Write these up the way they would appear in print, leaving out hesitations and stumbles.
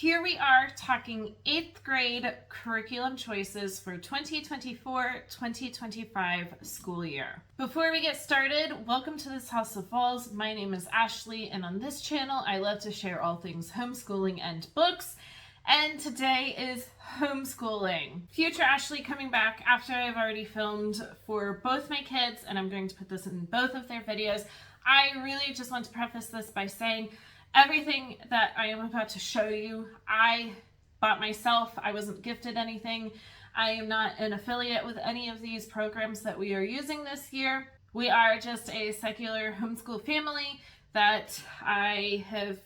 here we are talking 8th grade curriculum choices for 2024-2025 school year. Before we get started, welcome to this House of Falls. My name is Ashley, and on this channel, I love to share all things homeschooling and books. And today is homeschooling. Future Ashley coming back after I've already filmed for both my kids, and I'm going to put this in both of their videos. I really just want to preface this by saying everything that I am about to show you, I bought myself. I wasn't gifted anything. I am not an affiliate with any of these programs that we are using this year. We are just a secular homeschool family that I have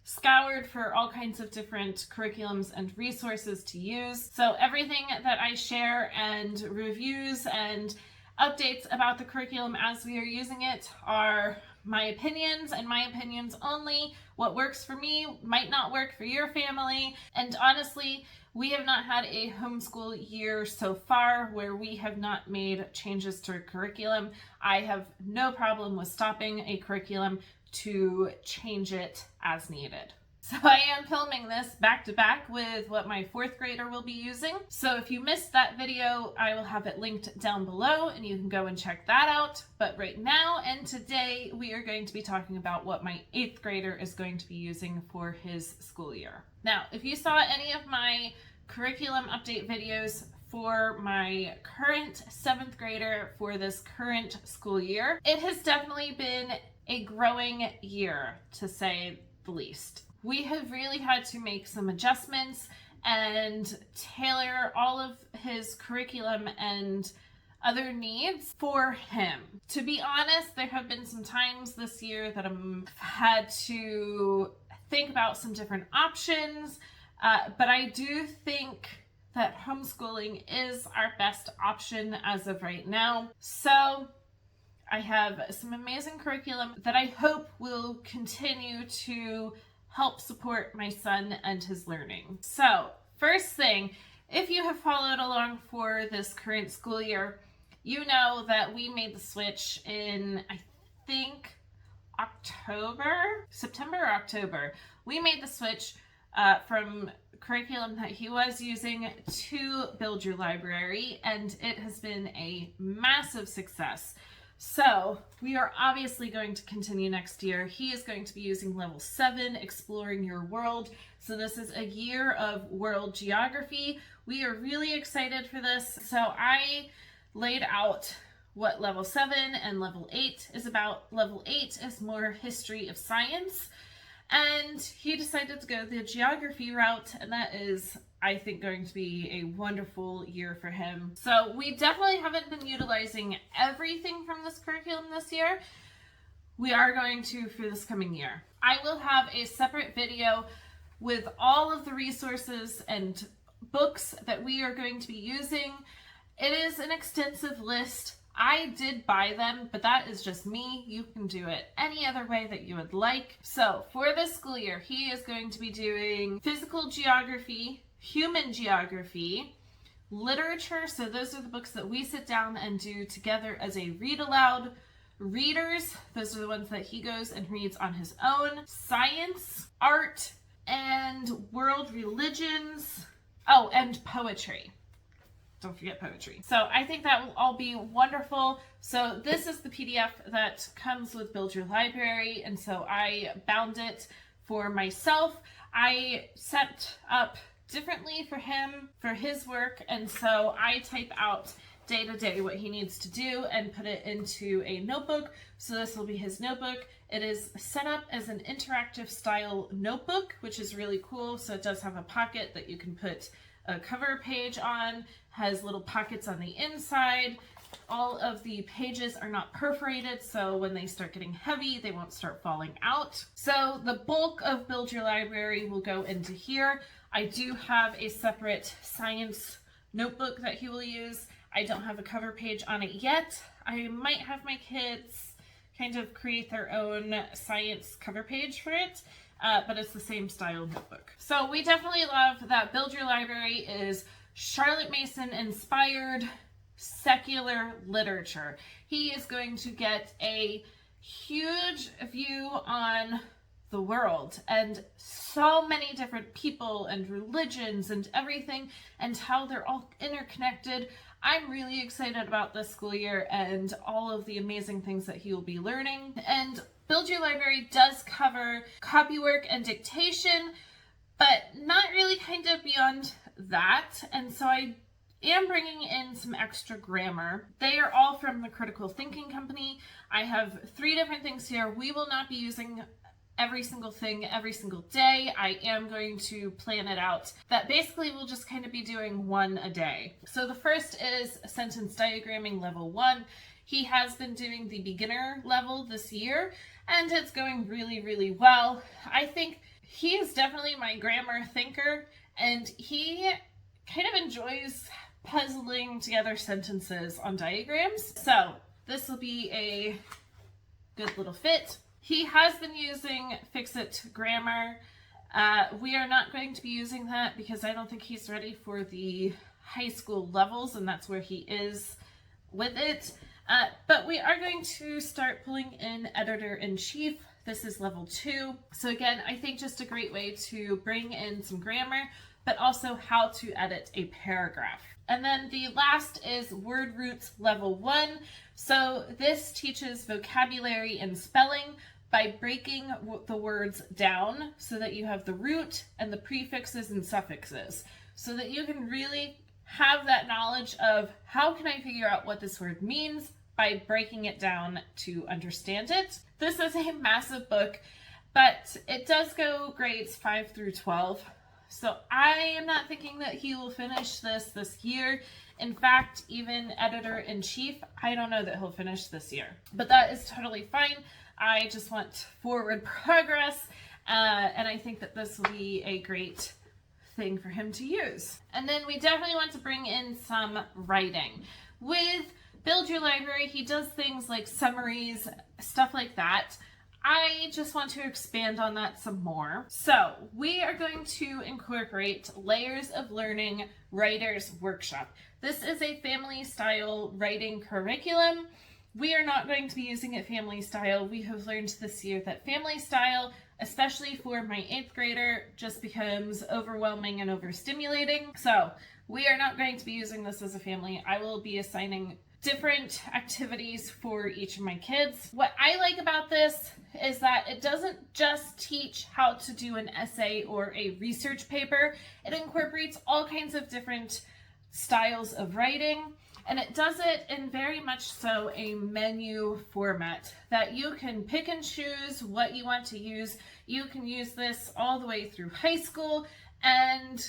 scoured for all kinds of different curriculums and resources to use. So everything that I share and reviews and updates about the curriculum as we are using it are my opinions and my opinions only. What works for me might not work for your family. And honestly, we have not had a homeschool year so far where we have not made changes to a curriculum. I have no problem with stopping a curriculum to change it as needed. So I am filming this back to back with what my 4th grader will be using. So if you missed that video, I will have it linked down below and you can go and check that out. But right now and today, we are going to be talking about what my 8th grader is going to be using for his school year. Now, if you saw any of my curriculum update videos for my current 7th grader for this current school year, it has definitely been a growing year, to say the least. We have really had to make some adjustments and tailor all of his curriculum and other needs for him. To be honest, there have been some times this year that I've had to think about some different options, but I do think that homeschooling is our best option as of right now. So I have some amazing curriculum that I hope will continue to help support my son and his learning. So, first thing, if you have followed along for this current school year, you know that we made the switch in, I think, September or October. We made the switch from curriculum that he was using to Build Your Library, and it has been a massive success. So we are obviously going to continue next year. He is going to be using level 7, Exploring Your World. So this is a year of world geography. We are really excited for this. So I laid out what level 7 and level 8 is about. Level 8 is more history of science. And he decided to go the geography route, and that is, I think, going to be a wonderful year for him. So we definitely haven't been utilizing everything from this curriculum this year. We are going to for this coming year. I will have a separate video with all of the resources and books that we are going to be using. It is an extensive list. I did buy them, but that is just me. You can do it any other way that you would like. So for this school year, he is going to be doing physical geography, human geography, literature. So those are the books that we sit down and do together as a read aloud. Readers, those are the ones that he goes and reads on his own. Science, art, and world religions. Oh, and poetry. Don't forget poetry. So I think that will all be wonderful. So this is the PDF that comes with Build Your Library, and so I bound it for myself. I set up differently for him, for his work, and so I type out day to day what he needs to do and put it into a notebook. So this will be his notebook. It is set up as an interactive style notebook, which is really cool. So it does have a pocket that you can put a cover page on, has little pockets on the inside. All of the pages are not perforated, so when they start getting heavy, they won't start falling out. So the bulk of Build Your Library will go into here. I do have a separate science notebook that he will use. I don't have a cover page on it yet. I might have my kids kind of create their own science cover page for it. But it's the same style notebook. So we definitely love that Build Your Library is Charlotte Mason inspired secular literature. He is going to get a huge view on the world and so many different people and religions and everything, and how they're all interconnected. I'm really excited about this school year and all of the amazing things that he will be learning. And Build Your Library does cover copywork and dictation, but not really kind of beyond that. And so I am bringing in some extra grammar. They are all from the Critical Thinking Company. I have 3 different things here. We will not be using every single thing every single day. I am going to plan it out that basically we'll just kind of be doing 1 a day. So the first is sentence diagramming level 1. He has been doing the beginner level this year, and it's going really, really well. I think he is definitely my grammar thinker, and he kind of enjoys puzzling together sentences on diagrams. So this will be a good little fit. He has been using Fix-It Grammar. We are not going to be using that because I don't think he's ready for the high school levels, and that's where he is with it. But we are going to start pulling in Editor-in-Chief. This is level 2. So again, I think just a great way to bring in some grammar, but also how to edit a paragraph. And then the last is Word Roots level 1. So this teaches vocabulary and spelling by breaking the words down so that you have the root and the prefixes and suffixes, so that you can really have that knowledge of how can I figure out what this word means by breaking it down to understand it. This is a massive book, but it does go grades 5 through 12. So I am not thinking that he will finish this year. In fact, even Editor-in-Chief, I don't know that he'll finish this year, but that is totally fine. I just want forward progress, and I think that this will be a great thing for him to use. And then we definitely want to bring in some writing. With Build Your Library, he does things like summaries, stuff like that. I just want to expand on that some more. So we are going to incorporate Layers of Learning Writers Workshop. This is a family style writing curriculum. We are not going to be using it family style. We have learned this year that family style, especially for my 8th grader, just becomes overwhelming and overstimulating. So we are not going to be using this as a family. I will be assigning different activities for each of my kids. What I like about this is that it doesn't just teach how to do an essay or a research paper. It incorporates all kinds of different styles of writing, and it does it in very much so a menu format that you can pick and choose what you want to use. You can use this all the way through high school and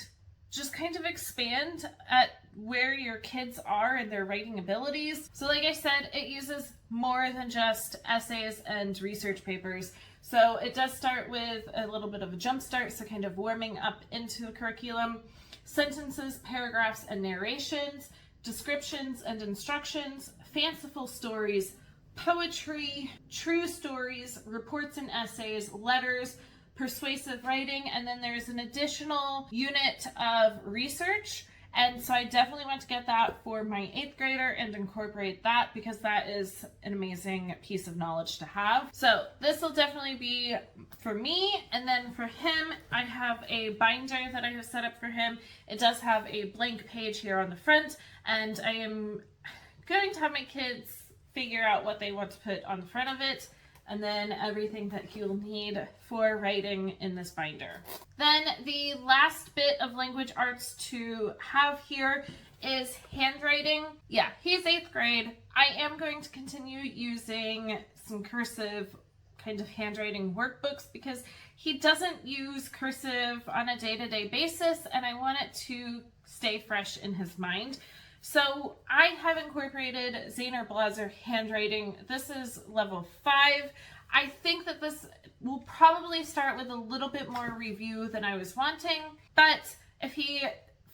just kind of expand at where your kids are in their writing abilities. So like I said, it uses more than just essays and research papers. So it does start with a little bit of a jump start, so kind of warming up into the curriculum. Sentences, paragraphs, and narrations, descriptions and instructions, fanciful stories, poetry, true stories, reports and essays, letters, persuasive writing, and then there's an additional unit of research. And so I definitely want to get that for my 8th grader and incorporate that, because that is an amazing piece of knowledge to have. So this will definitely be for me. And then for him, I have a binder that I have set up for him. It does have a blank page here on the front, and I am going to have my kids figure out what they want to put on the front of it, and then everything that he'll need for writing in this binder. Then the last bit of language arts to have here is handwriting. Yeah, he's 8th grade. I am going to continue using some cursive kind of handwriting workbooks because he doesn't use cursive on a day-to-day basis, and I want it to stay fresh in his mind. So I have incorporated Zahner Blaser handwriting. This is level 5. I think that this will probably start with a little bit more review than I was wanting, but if he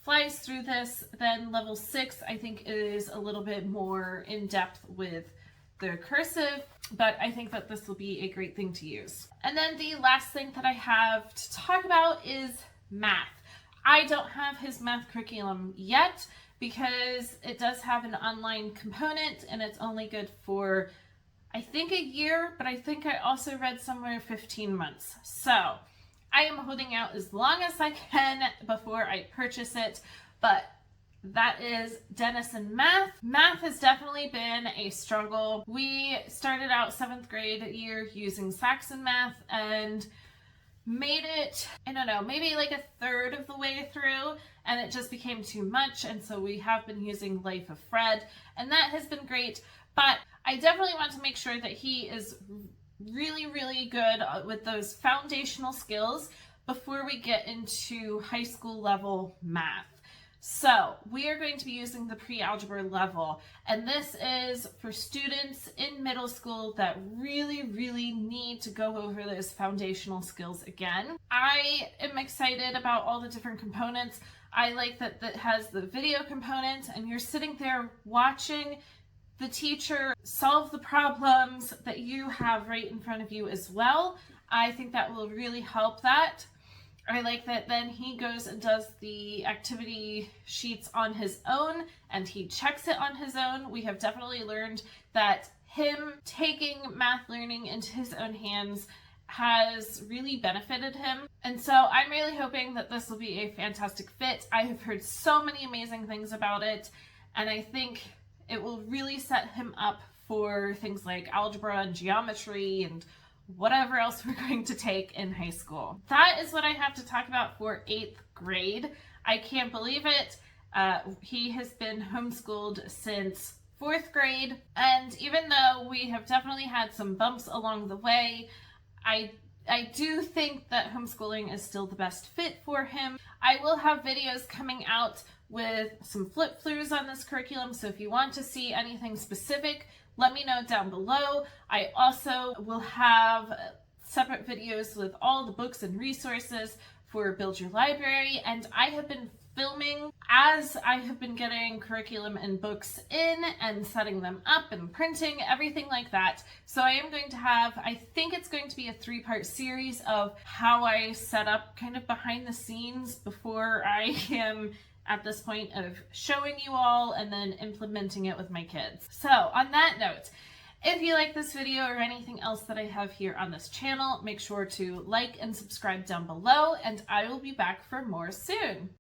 flies through this, then level 6 I think is a little bit more in depth with the cursive, but I think that this will be a great thing to use. And then the last thing that I have to talk about is math. I don't have his math curriculum yet, because it does have an online component and it's only good for, I think a year, but I think I also read somewhere 15 months. So I am holding out as long as I can before I purchase it, but that is Dennis and math. Math has definitely been a struggle. We started out 7th grade year using Saxon Math and made it, I don't know, maybe like a third of the way through, and it just became too much, and so we have been using Life of Fred, and that has been great, but I definitely want to make sure that he is really, really good with those foundational skills before we get into high school level math. So we are going to be using the pre-algebra level, and this is for students in middle school that really, really need to go over those foundational skills again. I am excited about all the different components. I like that it has the video component, and you're sitting there watching the teacher solve the problems that you have right in front of you as well. I think that will really help that. I like that then he goes and does the activity sheets on his own and he checks it on his own. We have definitely learned that him taking math learning into his own hands has really benefited him. And so I'm really hoping that this will be a fantastic fit. I have heard so many amazing things about it, and I think it will really set him up for things like algebra and geometry and whatever else we're going to take in high school. That is what I have to talk about for 8th grade. I can't believe it. He has been homeschooled since 4th grade, and even though we have definitely had some bumps along the way, I do think that homeschooling is still the best fit for him. I will have videos coming out with some flip-throughs on this curriculum, so if you want to see anything specific, let me know down below. I also will have separate videos with all the books and resources for Build Your Library, and I have been filming as I have been getting curriculum and books in and setting them up and printing, everything like that. So I am going to have, I think it's going to be a 3-part series of how I set up kind of behind the scenes before I am at this point of showing you all and then implementing it with my kids. So on that note, if you like this video or anything else that I have here on this channel, make sure to like and subscribe down below, and I will be back for more soon.